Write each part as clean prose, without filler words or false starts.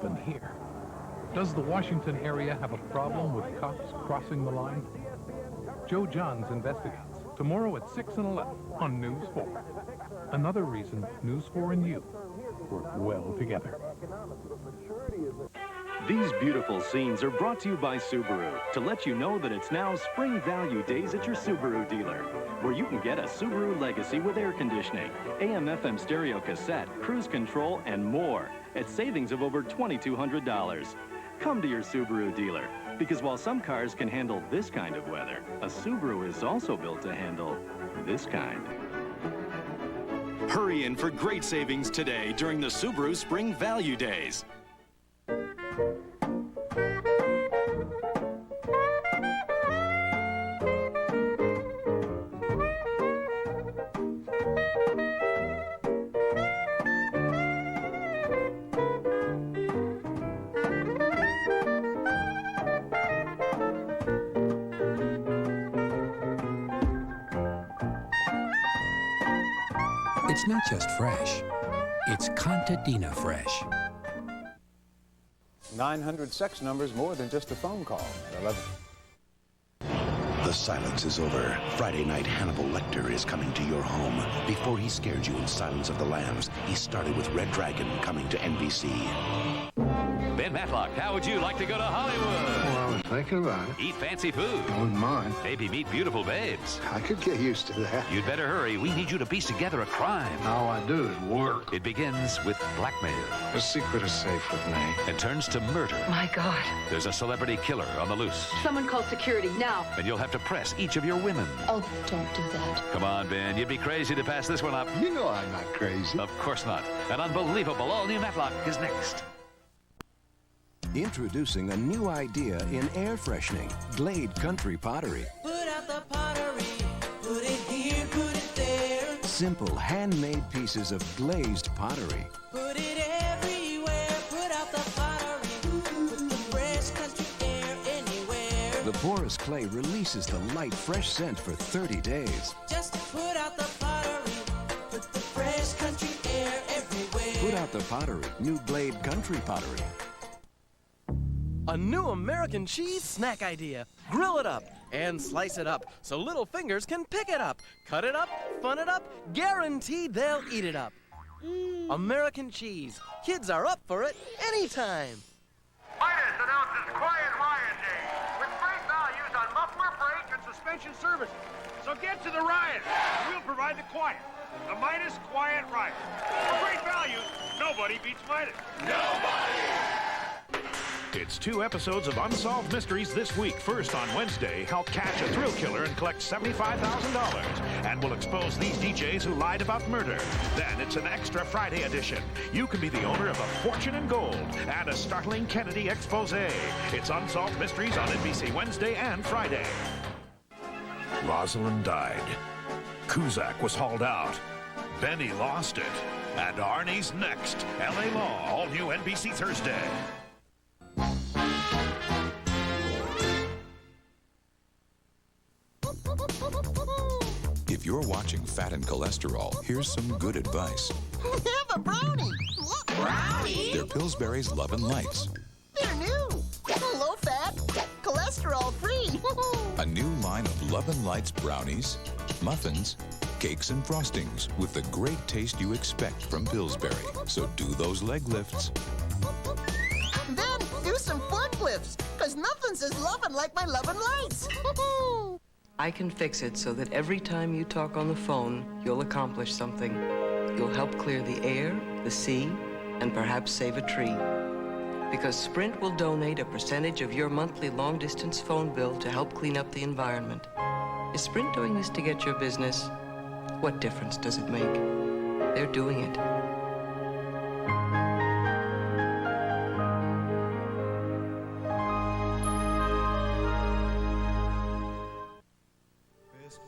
happen here? Does the Washington area have a problem with cops crossing the line? Joe Johns investigates tomorrow at 6 and 11 on News 4. Another reason News 4 and you work well together. These beautiful scenes are brought to you by Subaru to let you know that it's now Spring Value Days at your Subaru dealer, where you can get a Subaru Legacy with air conditioning, AM/FM stereo cassette, cruise control, and more at savings of over $2,200. Come to your Subaru dealer, because while some cars can handle this kind of weather, a Subaru is also built to handle this kind. Hurry in for great savings today during the Subaru Spring Value Days. It's not just fresh, it's Contadina Fresh. 900 sex numbers more than just a phone call at 11. The silence is over. Friday night, Hannibal Lecter is coming to your home. Before he scared you in Silence of the Lambs, he started with Red Dragon coming to NBC. Ben Matlock, how would you like to go to Hollywood? Well, I was thinking about it. Eat fancy food. I wouldn't mind. Maybe meet beautiful babes. I could get used to that. You'd better hurry. We need you to piece together a crime. All I do is work. It begins with blackmail. The secret is safe with me. And turns to murder. My God. There's a celebrity killer on the loose. Someone call security, now. And you'll have to press each of your women. Oh, don't do that. Come on, Ben. You'd be crazy to pass this one up. You know I'm not crazy. Of course not. An unbelievable all-new Matlock is next. Introducing a new idea in air freshening, Glade Country Pottery. Put out the pottery, put it here, put it there. Simple, handmade pieces of glazed pottery. Put it everywhere, put out the pottery. Put the fresh country air anywhere. The porous clay releases the light, fresh scent for 30 days. Just put out the pottery, put the fresh country air everywhere. Put out the pottery, new Glade Country Pottery. A new American cheese snack idea. Grill it up and slice it up so little fingers can pick it up. Cut it up, fun it up, guaranteed they'll eat it up. American cheese. Kids are up for it anytime. Midas announces Quiet Riot Day with great values on muffler, brake, and suspension services. So get to the riot. We'll provide the quiet. The Midas Quiet Riot. For great values, nobody beats Midas. Nobody! It's 2 episodes of Unsolved Mysteries this week. First, on Wednesday, help catch a thrill killer and collect $75,000. And we'll expose these DJs who lied about murder. Then it's an extra Friday edition. You can be the owner of a fortune in gold and a startling Kennedy expose. It's Unsolved Mysteries on NBC Wednesday and Friday. Rosalind died. Cusack was hauled out. Benny lost it. And Arnie's next. LA Law, all new NBC Thursday. If you're watching Fat and Cholesterol, here's some good advice. Have a brownie. Brownie? They're Pillsbury's Lovin' Lights. They're new. Low fat, cholesterol free. A new line of Lovin' Lights brownies, muffins, cakes, and frostings with the great taste you expect from Pillsbury. So do those leg lifts. Then do some forklifts, because nothing's as lovin' like my Lovin' Lights. I can fix it so that every time you talk on the phone, you'll accomplish something. You'll help clear the air, the sea, and perhaps save a tree. Because Sprint will donate a percentage of your monthly long-distance phone bill to help clean up the environment. Is Sprint doing this to get your business? What difference does it make? They're doing it.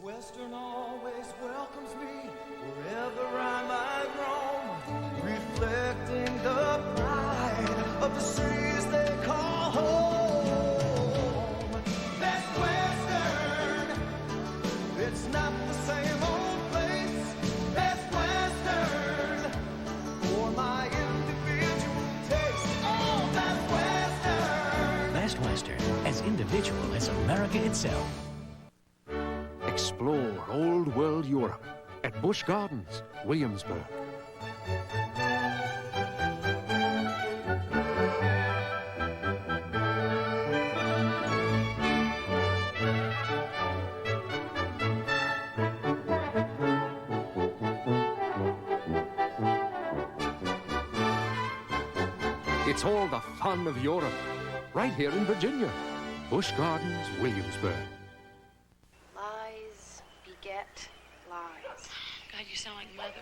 Western always welcomes me wherever I might roam, reflecting the pride of the cities they call home. Best Western, it's not the same old place. Best Western, for my individual taste. Oh, Best Western, as individual as America itself. Explore Old World Europe at Busch Gardens, Williamsburg. It's all the fun of Europe, right here in Virginia. Busch Gardens, Williamsburg. Lies beget lies. God, you sound like Mother.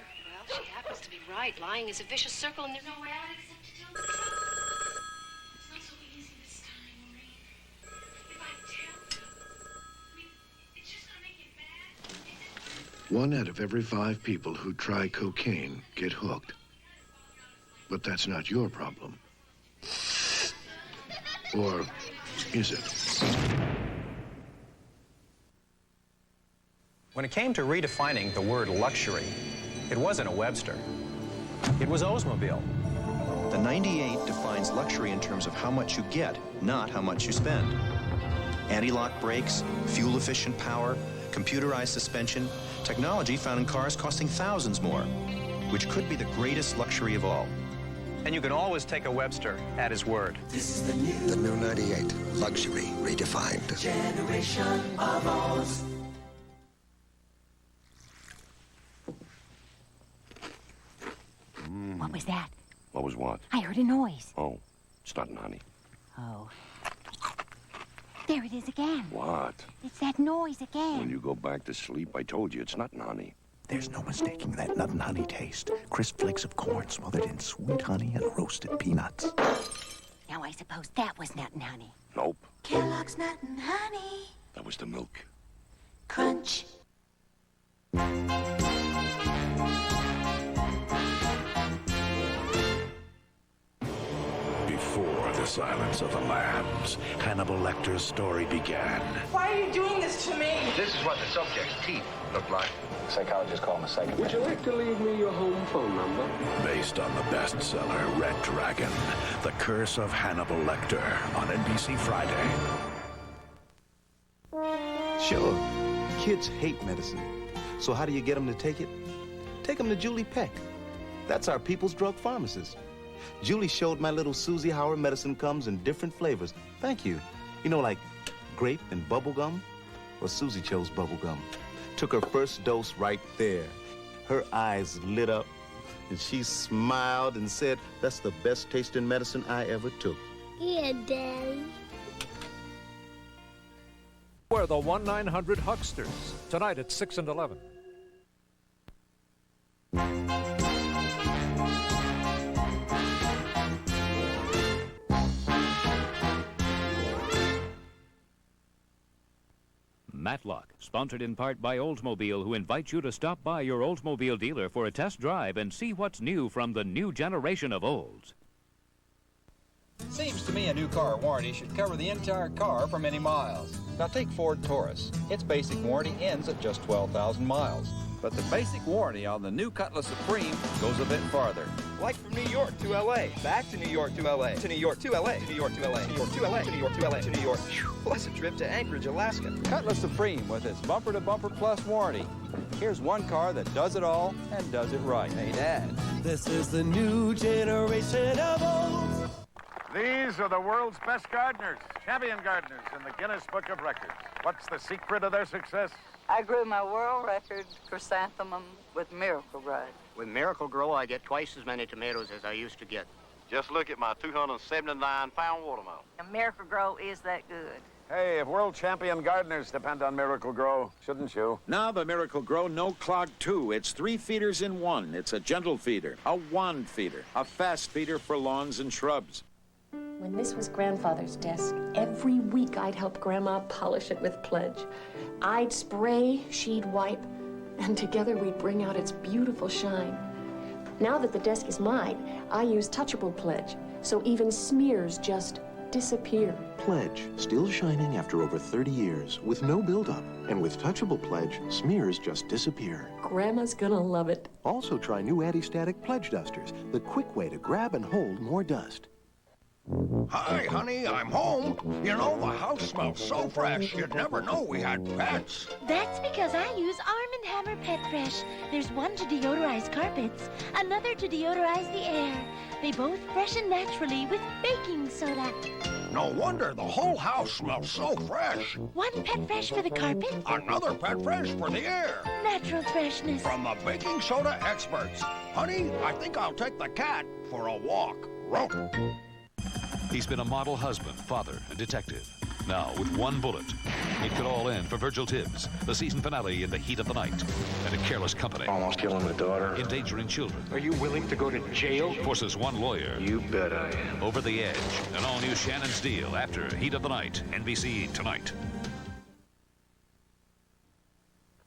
Well, she happens to be right. Lying is a vicious circle, and there's no way out except to tell the truth. It's not so easy this time, Maureen. If I tell you, it's just gonna make it bad. 1 out of every 5 people who try cocaine get hooked. But that's not your problem. Or is it? When it came to redefining the word luxury, it wasn't a Webster. It was Oldsmobile. The 98 defines luxury in terms of how much you get, not how much you spend. Anti-lock brakes, fuel-efficient power, computerized suspension, technology found in cars costing thousands more, which could be the greatest luxury of all. And you can always take a Webster at his word. This is the new 98. Luxury redefined. Generation of Olds. What was that? What was what? I heard a noise. Oh, it's not Nani. Oh. There it is again. What? It's that noise again. When you go back to sleep, I told you it's not Nani. There's no mistaking that nut and honey taste. Crisp flakes of corn smothered in sweet honey and roasted peanuts. Now I suppose that was nut and honey. Nope. Kellogg's Nut and Honey. That was the milk. Crunch. Before the silence of the lambs, Hannibal Lecter's story began. Why are you doing this to me? This is what the subject's teeth look like. Psychologists call him a psychopath. Would you like to leave me your home phone number? Based on the bestseller Red Dragon, The Curse of Hannibal Lecter on NBC Friday. Sure, kids hate medicine. So how do you get them to take it? Take them to Julie Peck. That's our people's drug pharmacist. Julie showed my little Susie how her medicine comes in different flavors. Thank you. You know, like grape and bubble gum? Well, Susie chose bubble gum. Took her first dose right there. Her eyes lit up, and she smiled and said, "That's the best tasting medicine I ever took." Yeah, Daddy. We're the 1-900-HUCKSTERS, tonight at 6 and 11. Matlock, sponsored in part by Oldsmobile, who invites you to stop by your Oldsmobile dealer for a test drive and see what's new from the new generation of Olds. Seems to me a new car warranty should cover the entire car for many miles. Now take Ford Taurus. Its basic warranty ends at just 12,000 miles. But the basic warranty on the new Cutlass Supreme goes a bit farther. Like from New York to LA, back to New York to LA, to New York to LA, to New York to LA, to New York to LA, to New York to LA, to New York, plus a trip to Anchorage, Alaska. Cutlass Supreme with its bumper-to-bumper plus warranty. Here's one car that does it all and does it right. Hey, Dad. This is the new generation of Olds. These are the world's best gardeners, champion gardeners in the Guinness Book of Records. What's the secret of their success? I grew my world record chrysanthemum with Miracle-Gro. With Miracle-Gro, I get twice as many tomatoes as I used to get. Just look at my 279-pound watermelon. And Miracle-Gro is that good. Hey, if world champion gardeners depend on Miracle-Gro, shouldn't you? Now the Miracle-Gro No Clog 2. It's 3 feeders in one. It's a gentle feeder, a wand feeder, a fast feeder for lawns and shrubs. When this was Grandfather's desk, every week I'd help Grandma polish it with Pledge. I'd spray, she'd wipe, and together we'd bring out its beautiful shine. Now that the desk is mine, I use touchable Pledge, so even smears just disappear. Pledge, still shining after over 30 years, with no buildup. And with touchable Pledge, smears just disappear. Grandma's gonna love it. Also try new anti-static Pledge dusters, the quick way to grab and hold more dust. Hi, honey, I'm home. You know, the house smells so fresh, you'd never know we had pets. That's because I use Arm & Hammer Pet Fresh. There's one to deodorize carpets, another to deodorize the air. They both freshen naturally with baking soda. No wonder the whole house smells so fresh. One Pet Fresh for the carpet. Another Pet Fresh for the air. Natural freshness. From the baking soda experts. Honey, I think I'll take the cat for a walk. Ruff. He's been a model husband, father, and detective. Now, with one bullet, it could all end for Virgil Tibbs, the season finale in the heat of the night, and a careless company. Almost killing my daughter. Endangering children. Are you willing to go to jail? Forces one lawyer. You bet I am. Over the edge. An all-new Shannon's Deal after Heat of the Night. NBC tonight.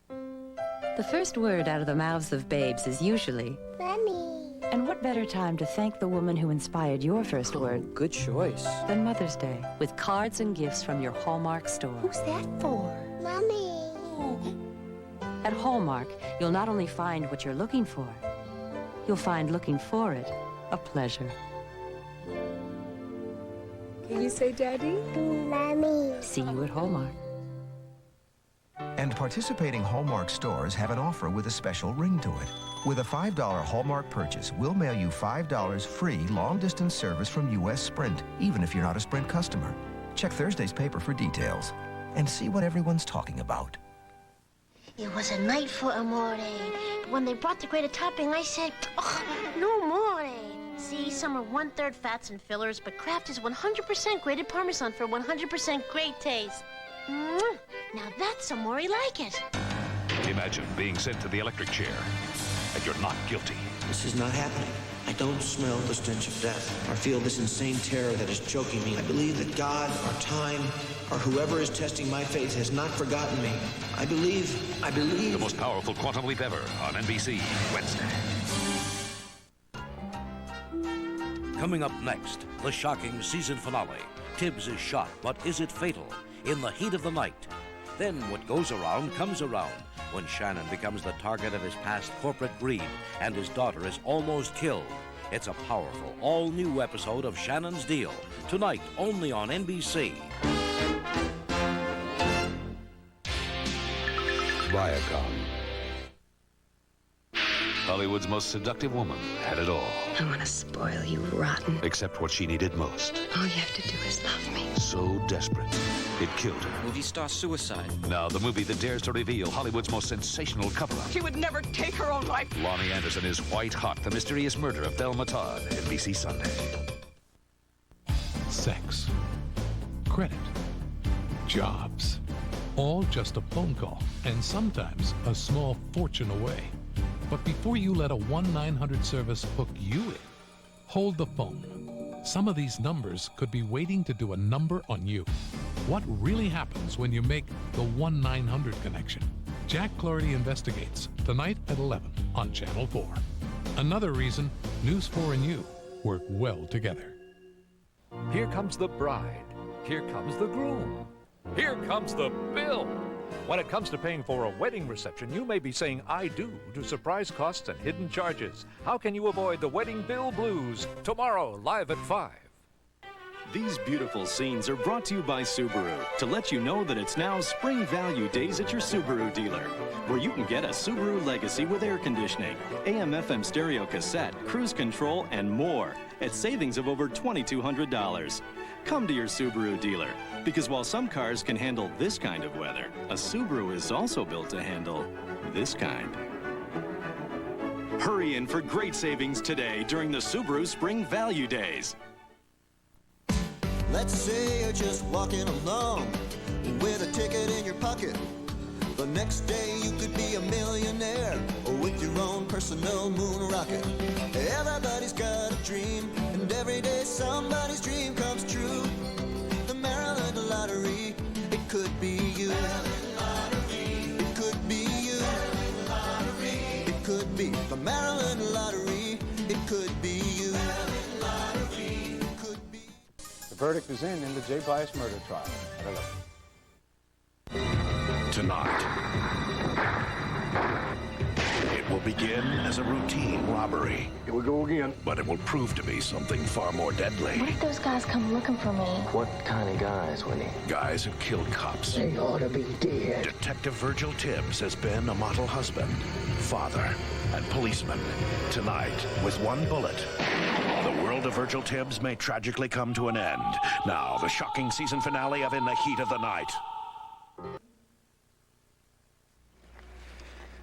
The first word out of the mouths of babes is usually... Mommy. And what better time to thank the woman who inspired your first word? Good choice. Than Mother's Day, with cards and gifts from your Hallmark store. Who's that for? Mommy. At Hallmark, you'll not only find what you're looking for, you'll find looking for it a pleasure. Can you say Daddy? Mommy. See you at Hallmark. And participating Hallmark stores have an offer with a special ring to it. With a $5 Hallmark purchase, we'll mail you $5 free long-distance service from U.S. Sprint, even if you're not a Sprint customer. Check Thursday's paper for details and see what everyone's talking about. It was a night for amore. When they brought the grated topping, I said, oh, no more. See, some are 1/3 fats and fillers, but Kraft is 100% grated Parmesan for 100% great taste. Now that's amore like it. Imagine being sent to the electric chair, and you're not guilty. This is not happening. I don't smell the stench of death or feel this insane terror that is choking me. I believe that God or time or whoever is testing my faith has not forgotten me. I believe. The most powerful quantum leap ever on NBC Wednesday. Coming up next, the shocking season finale. Tibbs is shot, but is it fatal? In the heat of the night. Then what goes around comes around when Shannon becomes the target of his past corporate greed and his daughter is almost killed. It's a powerful, all-new episode of Shannon's Deal. Tonight, only on NBC. Viacom. Hollywood's most seductive woman had it all. I want to spoil you rotten. Except what she needed most. All you have to do is love me. So desperate, it killed her. Movie star suicide. Now the movie that dares to reveal Hollywood's most sensational cover-up. She would never take her own life. Lonnie Anderson is White Hot, the mysterious murder of Thelma Todd. NBC Sunday. Sex. Credit. Jobs. All just a phone call, and sometimes a small fortune away. But before you let a 1-900 service hook you in, hold the phone. Some of these numbers could be waiting to do a number on you. What really happens when you make the 1-900 connection? Jack Clarity investigates tonight at 11 on Channel 4. Another reason News 4 and you work well together. Here comes the bride. Here comes the groom. Here comes the bill. When it comes to paying for a wedding reception, you may be saying I do to surprise costs and hidden charges. How can you avoid the wedding bill blues? Tomorrow, live at 5. These beautiful scenes are brought to you by Subaru to let you know that it's now Spring Value Days at your Subaru dealer, where you can get a Subaru Legacy with air conditioning, AM/FM stereo cassette, cruise control, and more at savings of over $2,200. Come to your Subaru dealer, because while some cars can handle this kind of weather, a Subaru is also built to handle this kind. Hurry in for great savings today during the Subaru Spring Value Days. Let's say you're just walking along with a ticket in your pocket. The next day you could be a millionaire or with your own personal moon rocket. Everybody's got a dream, and every day somebody's dream comes true. The Maryland Lottery, it could be you. It could be you. It could be the Maryland Lottery. It could be you. The verdict is in the J. Bias murder trial at 11. Tonight, it will begin as a routine robbery. Here we go again. But it will prove to be something far more deadly. What if those guys come looking for me? What kind of guys, Winnie? Guys who killed cops. They ought to be dead. Detective Virgil Tibbs has been a model husband, father, and policeman. Tonight, with one bullet, the world of Virgil Tibbs may tragically come to an end. Now, the shocking season finale of In the Heat of the Night.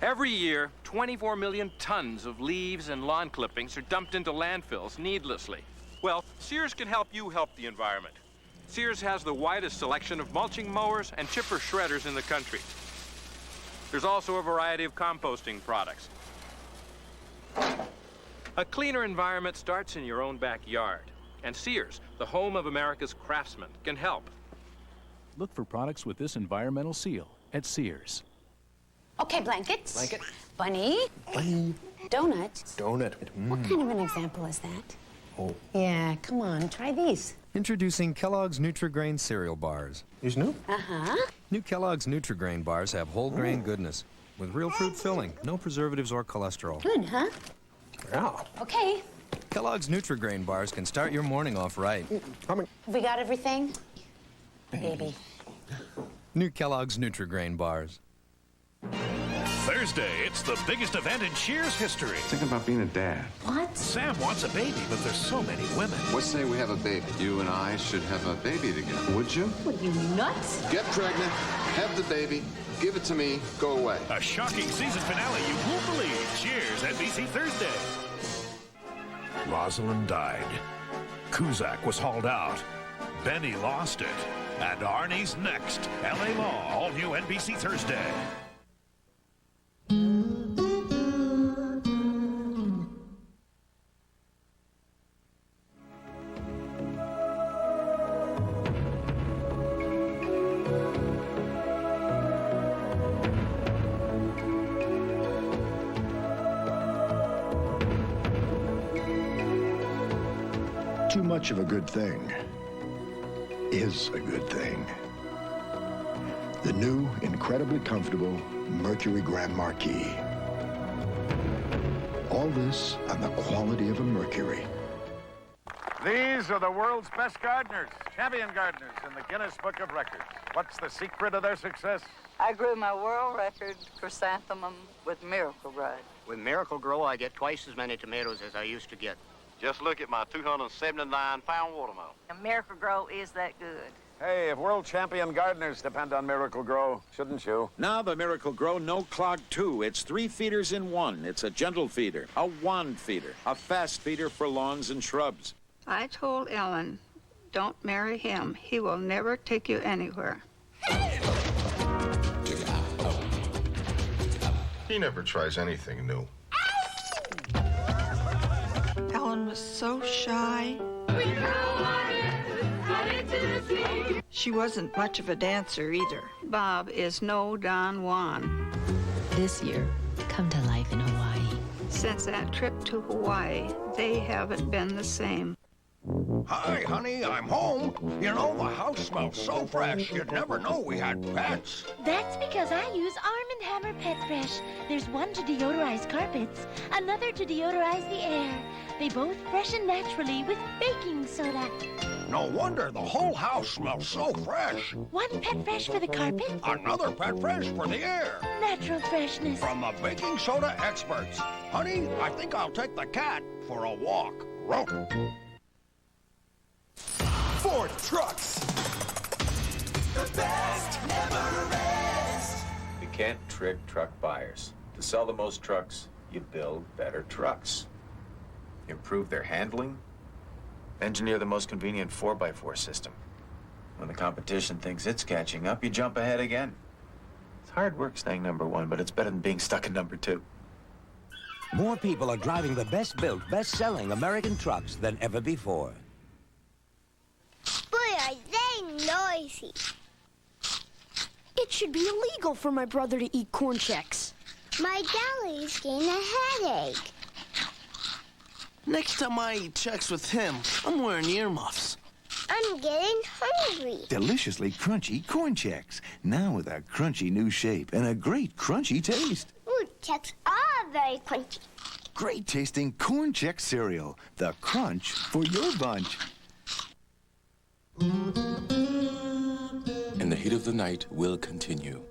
Every year, 24 million tons of leaves and lawn clippings are dumped into landfills needlessly. Well, Sears can help you help the environment. Sears has the widest selection of mulching mowers and chipper shredders in the country. There's also a variety of composting products. A cleaner environment starts in your own backyard. And Sears, the home of America's craftsmen, can help. Look for products with this environmental seal at Sears. Okay, blankets. Blanket. Bunny. Bunny. Donut. Donut. What kind of an example is that? Oh. Yeah, come on, try these. Introducing Kellogg's Nutri-Grain cereal bars. These new? Uh-huh. New Kellogg's Nutri-Grain bars have whole grain goodness with real fruit filling, no preservatives or cholesterol. Good, huh? Yeah. Okay. Kellogg's Nutri-Grain bars can start your morning off right. We got everything? Baby. New Kellogg's Nutri-Grain bars. Thursday, it's the biggest event in Cheers history. Thinking about being a dad. What? Sam wants a baby, but there's so many women. Let's say we have a baby. You and I should have a baby together. Would you? What, you nuts? Get pregnant, have the baby, give it to me, go away. A shocking season finale you won't believe. Cheers, NBC Thursday. Rosalind died. Cusack was hauled out. Benny lost it. And Arnie's next. L.A. Law, all new NBC Thursday. Too much of a good thing is a good thing. The new, incredibly comfortable Mercury Grand Marquis. All this on the quality of a Mercury. These are the world's best gardeners, champion gardeners in the Guinness Book of Records. What's the secret of their success? I grew my world record chrysanthemum with Miracle-Gro. With Miracle-Gro, I get twice as many tomatoes as I used to get. Just look at my 279-pound watermelon. And Miracle-Gro is that good. Hey, if world champion gardeners depend on Miracle-Gro, shouldn't you? Now the Miracle-Gro No Clog 2. It's 3 feeders in one. It's a gentle feeder, a wand feeder, a fast feeder for lawns and shrubs. I told Ellen, don't marry him. He will never take you anywhere. He never tries anything new. Ellen was so shy. She wasn't much of a dancer either. Bob is no Don Juan. This year, come to life in Hawaii. Since that trip to Hawaii, they haven't been the same. Hi, honey, I'm home. You know, the house smells so fresh, you'd never know we had pets. That's because I use Arm & Hammer Pet Fresh. There's one to deodorize carpets, another to deodorize the air. They both freshen naturally with baking soda. No wonder the whole house smells so fresh. One Pet Fresh for the carpet, Another Pet Fresh for the air. natural freshness. From the baking soda experts. Honey, I think I'll take the cat for a walk. Rope. Ford Trucks. The best never rest. You can't trick truck buyers. To sell the most trucks, you build better trucks. Improve their handling. Engineer the most convenient 4x4 system. When the competition thinks it's catching up, you jump ahead again. It's hard work staying number one, but it's better than being stuck in number two. More people are driving the best-built, best-selling American trucks than ever before. Boy, are they noisy. It should be illegal for my brother to eat corn checks. My belly's getting a headache. Next time I eat checks with him, I'm wearing earmuffs. I'm getting hungry. Deliciously crunchy corn checks. Now with a crunchy new shape and a great crunchy taste. Ooh, checks are very crunchy. Great tasting Corn Chex cereal. The crunch for your bunch. And the heat of the night will continue.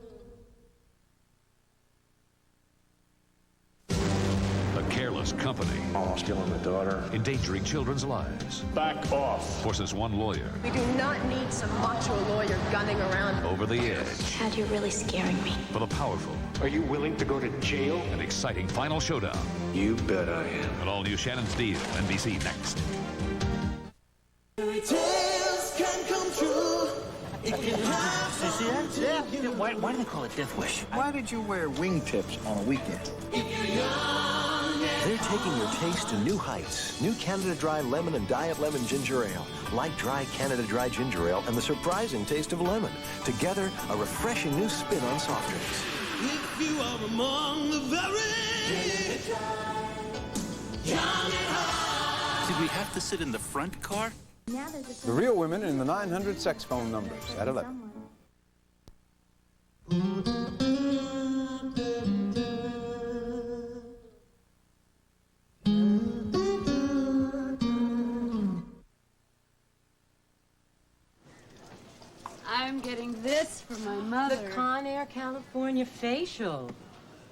A careless company. Almost killing the daughter. Endangering children's lives. Back off. Forces one lawyer. We do not need some macho lawyer gunning around. Over the edge. Dad, you're really scaring me. For the powerful. Are you willing to go to jail? An exciting final showdown. You bet I am. An all-new Shannon's Deal, NBC next. Fairy tales can come true. It can happen. You see that? Yeah. Why do they call it Death Wish? Why did you wear wingtips on a weekend? They're taking your taste to new heights. New Canada Dry Lemon and Diet Lemon Ginger Ale. Like dry Canada Dry Ginger Ale and the surprising taste of lemon. Together, a refreshing new spin on soft drinks. If you are among the very... Did we have to sit in the front car? The real women in the 900 sex phone numbers at 11. I'm getting this for my mother. The Conair California facial.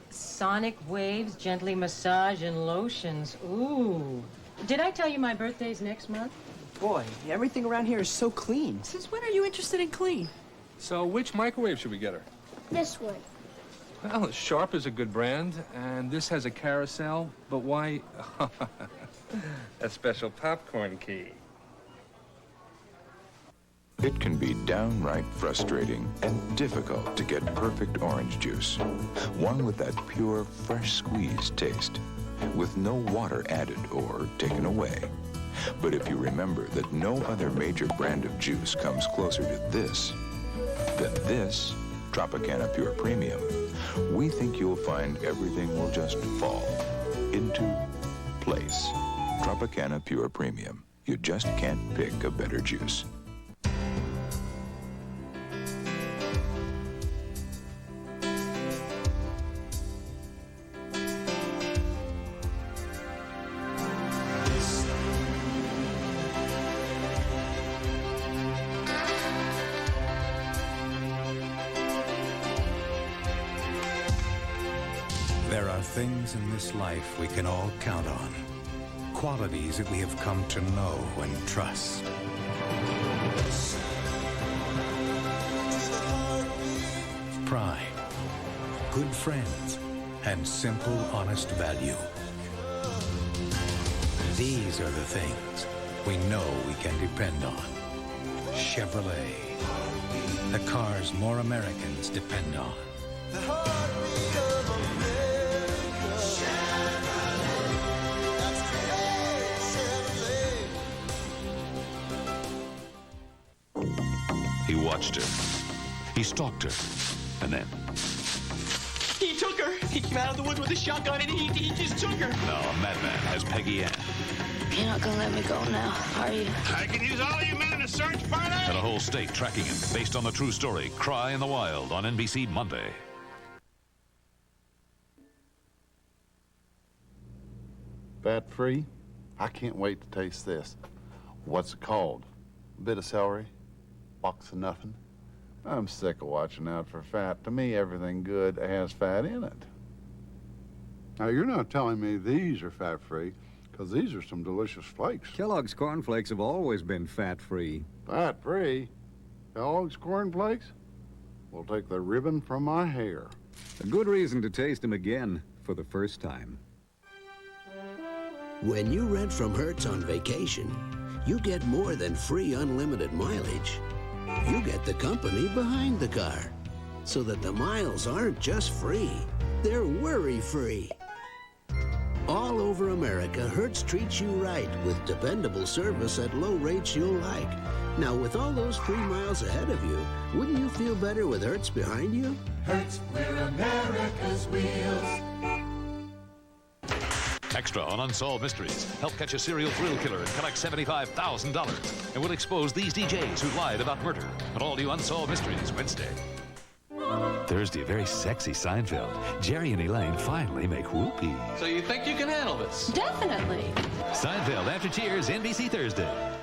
Sonic waves, gently massage, and lotions. Ooh. Did I tell you my birthday's next month? Boy, everything around here is so clean. Since when are you interested in clean? So which microwave should we get her? This one. Well, Sharp is a good brand, and this has a carousel, but why? A special popcorn key. It can be downright frustrating and difficult to get perfect orange juice. One with that pure, fresh squeezed taste, with no water added or taken away. But if you remember that no other major brand of juice comes closer to this, than this, Tropicana Pure Premium, we think you'll find everything will just fall into place. Tropicana Pure Premium. You just can't pick a better juice. There are things in this life we can all count on. Qualities that we have come to know and trust. Pride, good friends, and simple, honest value. These are the things we know we can depend on. Chevrolet, the cars more Americans depend on. The heartbeat of America. Chevrolet. That's Chevrolet. He watched her. He stalked her. And then... He took her. He came out of the woods with a shotgun and he just took her. Now a madman has Peggy Ann. You're not gonna let me go now, are you? I can use all of you men in a search party. And a whole state tracking him, based on the true story. Cry in the Wild on NBC Monday. Fat-free? I can't wait to taste this. What's it called? A bit of celery? Box of nothing? I'm sick of watching out for fat. To me, everything good has fat in it. Now, you're not telling me these are fat-free, because these are some delicious flakes. Kellogg's Corn Flakes have always been fat-free. Fat-free? Kellogg's Corn Flakes? Will take the ribbon from my hair. A good reason to taste them again for the first time. When you rent from Hertz on vacation, you get more than free unlimited mileage. You get the company behind the car, so that the miles aren't just free, they're worry-free. All over America, Hertz treats you right with dependable service at low rates you'll like. Now, with all those free miles ahead of you, wouldn't you feel better with Hertz behind you? Hertz, we're America's wheels. Extra on Unsolved Mysteries. Help catch a serial thrill killer and collect $75,000. And we'll expose these DJs who lied about murder. An all-new Unsolved Mysteries Wednesday. Thursday, a very sexy Seinfeld. Jerry and Elaine finally make whoopee. So you think you can handle this? Definitely. Seinfeld After Cheers, NBC Thursday.